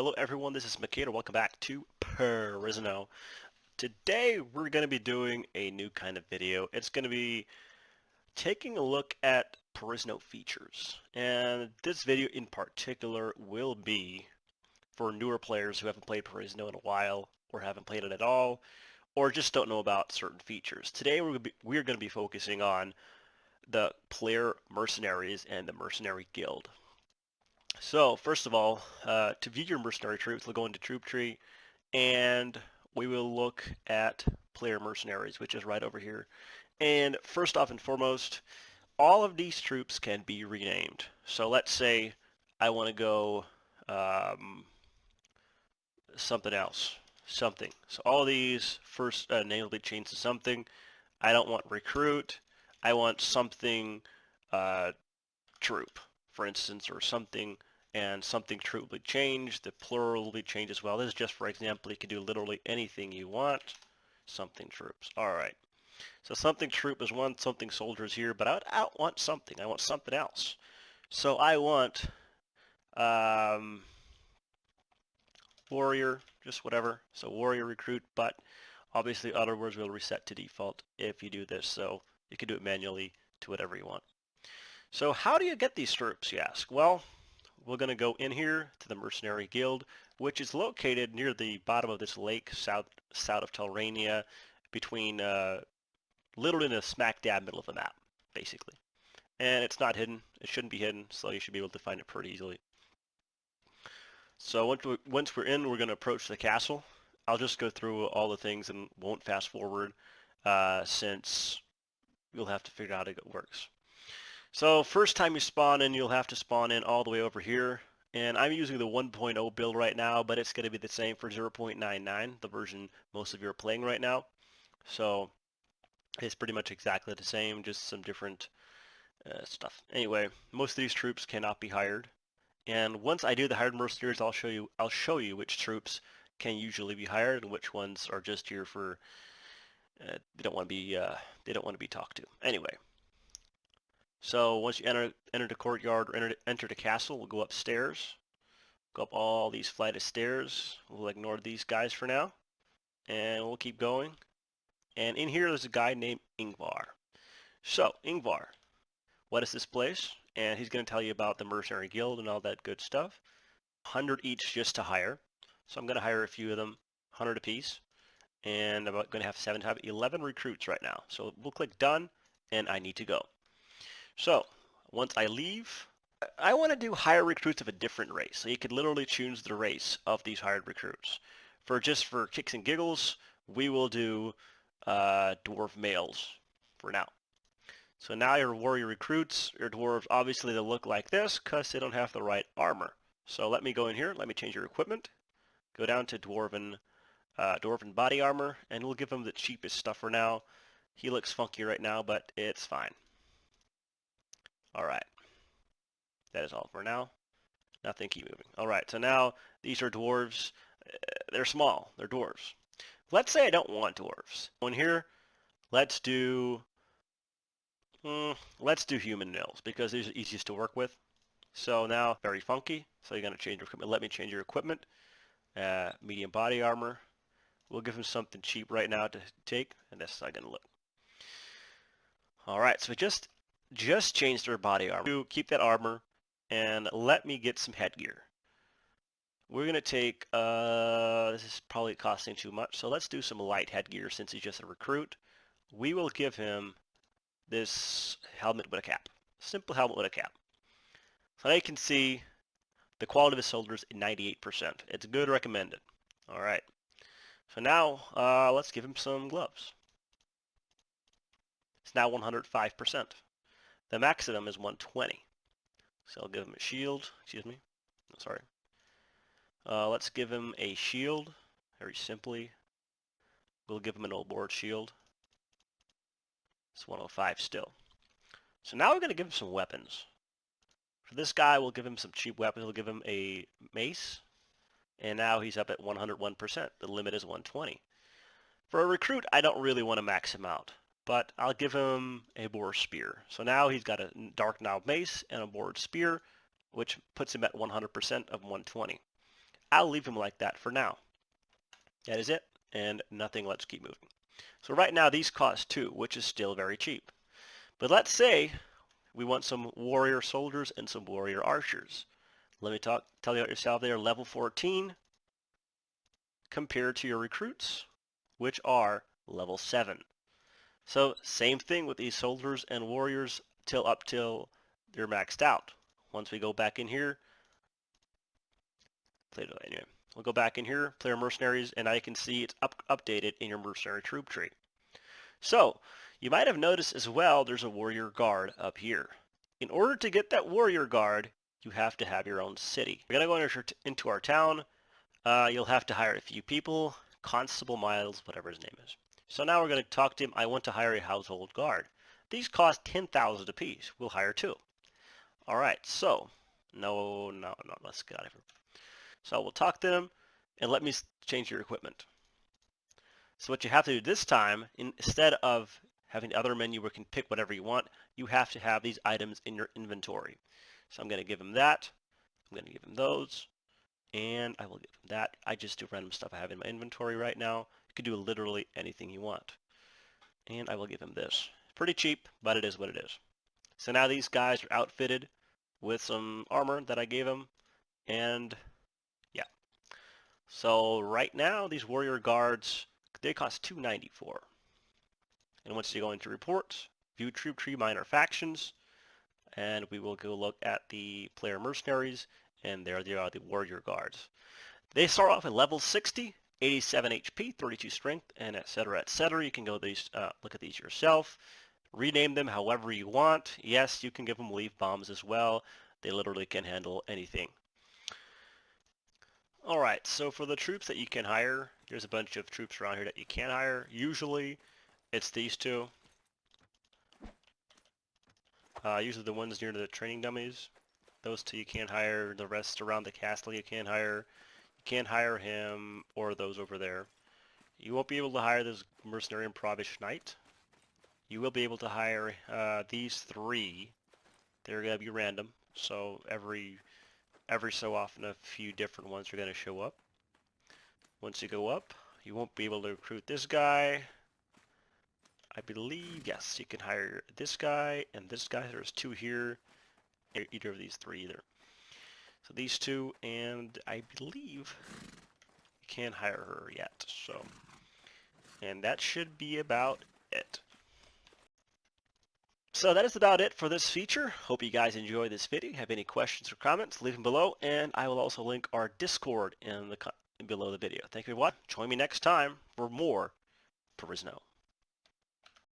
Hello everyone, this is Michadr. Welcome back to Perisno. Today we're going to be doing a new kind of video. It's going to be taking a look at Perisno features. And this video in particular will be for newer players who haven't played Perisno in a while, or haven't played it at all, or just don't know about certain features. Today we're going to be focusing on the player mercenaries and the Mercenary Guild. So first of all, to view your mercenary troops, we'll go into troop tree and we will look at player mercenaries, which is right over here. And first off and foremost, all of these troops can be renamed. So let's say I want to go something else, something. So all these first names will be changed to something. I don't want recruit. I want something troop, for instance, or something, and something troop will be changed. The plural will be changed as well. This is just for example. You can do literally anything you want. Something troops. All right. So something troop is one, something soldiers here, but I don't want something. I want something else. So I want warrior, just whatever. So warrior recruit, but obviously other words will reset to default if you do this. So you can do it manually to whatever you want. So how do you get these troops, you ask? Well, we're going to go in here to the Mercenary Guild, which is located near the bottom of this lake, south of Telrania, between literally in the smack dab middle of the map, basically. And it's not hidden. It shouldn't be hidden, so you should be able to find it pretty easily. So once we're in, we're going to approach the castle. I'll just go through all the things and won't fast forward since you'll have to figure out how it works. So first time you spawn in, you'll have to spawn in all the way over here. And I'm using the 1.0 build right now, but it's going to be the same for 0.99, the version most of you are playing right now. So it's pretty much exactly the same, just some different stuff. Anyway, most of these troops cannot be hired. And once I do the hired mercenaries, I'll show you which troops can usually be hired and which ones are just here for they don't want to be talked to. Anyway. So once you enter the courtyard or enter the castle, we'll go upstairs. Go up all these flight of stairs. We'll ignore these guys for now. And we'll keep going. And in here there's a guy named Ingvar. So, Ingvar, what is this place? And he's going to tell you about the Mercenary Guild and all that good stuff. 100 each just to hire. So I'm going to hire a few of them, 100 apiece. And I'm going to have 11 recruits right now. So we'll click done, and I need to go. So once I leave, I want to do hire recruits of a different race. So you could literally choose the race of these hired recruits. For kicks and giggles, we will do dwarf males for now. So now your warrior recruits, your dwarves, obviously they look like this because they don't have the right armor. So let me go in here, let me change your equipment, go down to dwarven body armor, and we'll give him the cheapest stuff for now. He looks funky right now, but it's fine. Alright, that is all for now. Nothing, keep moving. Alright, so now these are dwarves. They're small, they're dwarves. Let's say I don't want dwarves. In here, let's do human males because these are easiest to work with. So now, very funky, so you're going to change your equipment. Let me change your equipment. Medium body armor. We'll give him something cheap right now to take, and this is not going to look. Alright, so we just changed their body armor. Keep that armor, and let me get some headgear. We're going to take, this is probably costing too much, so let's do some light headgear since he's just a recruit. We will give him this helmet with a cap. Simple helmet with a cap. So now you can see the quality of his shoulders is 98%. It's good, recommended. Alright. So now, let's give him some gloves. It's now 105%. The maximum is 120. So I'll give him a shield. Excuse me. Sorry. Let's give him a shield. Very simply. We'll give him an old board shield. It's 105 still. So now we're going to give him some weapons. For this guy, we'll give him some cheap weapons. We'll give him a mace. And now he's up at 101%. The limit is 120. For a recruit, I don't really want to max him out. But I'll give him a boar spear. So now he's got a dark knob mace and a boar spear, which puts him at 100% of 120. I'll leave him like that for now. That is it, and nothing. Let's keep moving. So right now these cost 2, which is still very cheap. But let's say we want some warrior soldiers and some warrior archers. Let me tell you about yourself. They are level 14 compared to your recruits, which are level 7. So same thing with these soldiers and warriors up till they're maxed out. Once we go back in here, anyway, we'll go back in here, play our mercenaries, and I can see it's updated in your mercenary troop tree. So you might have noticed as well there's a warrior guard up here. In order to get that warrior guard, you have to have your own city. We're going to go into our town. You'll have to hire a few people, Constable Miles, whatever his name is. So now we're going to talk to him. I want to hire a household guard. These cost 10,000 apiece. We'll hire 2. All right, so no, let's get out of here. So we'll talk to them, and let me change your equipment. So what you have to do this time, instead of having the other menu where you can pick whatever you want, you have to have these items in your inventory. So I'm going to give him that. I'm going to give him those. And I will give him that. I just do random stuff I have in my inventory right now. You can do literally anything you want. And I will give him this. Pretty cheap, but it is what it is. So now these guys are outfitted with some armor that I gave them. And yeah. So right now, these warrior guards, they cost $294. And once you go into reports, view troop tree minor factions, and we will go look at the player mercenaries, and there they are, the warrior guards. They start off at level 60, 87 HP, 32 strength, and etc. etc. You can go look at these yourself. Rename them however you want. Yes, you can give them leaf bombs as well. They literally can handle anything. Alright, so for the troops that you can hire, there's a bunch of troops around here that you can hire. Usually, it's these 2. Usually the ones near the training dummies. Those 2 you can't hire. The rest around the castle you can't hire. You can't hire him or those over there. You won't be able to hire this mercenary and provish knight. You will be able to hire these 3. They're going to be random. So every so often a few different ones are going to show up. Once you go up, you won't be able to recruit this guy. I believe, yes, you can hire this guy and this guy. There's 2 here. Either of these 3 either. So these 2, and I believe you can't hire her yet. So, and that should be about it. So that is about it for this feature. Hope you guys enjoy this video. Have any questions or comments, leave them below, and I will also link our Discord below the video. Thank you for watching. Join me next time for more Perisno.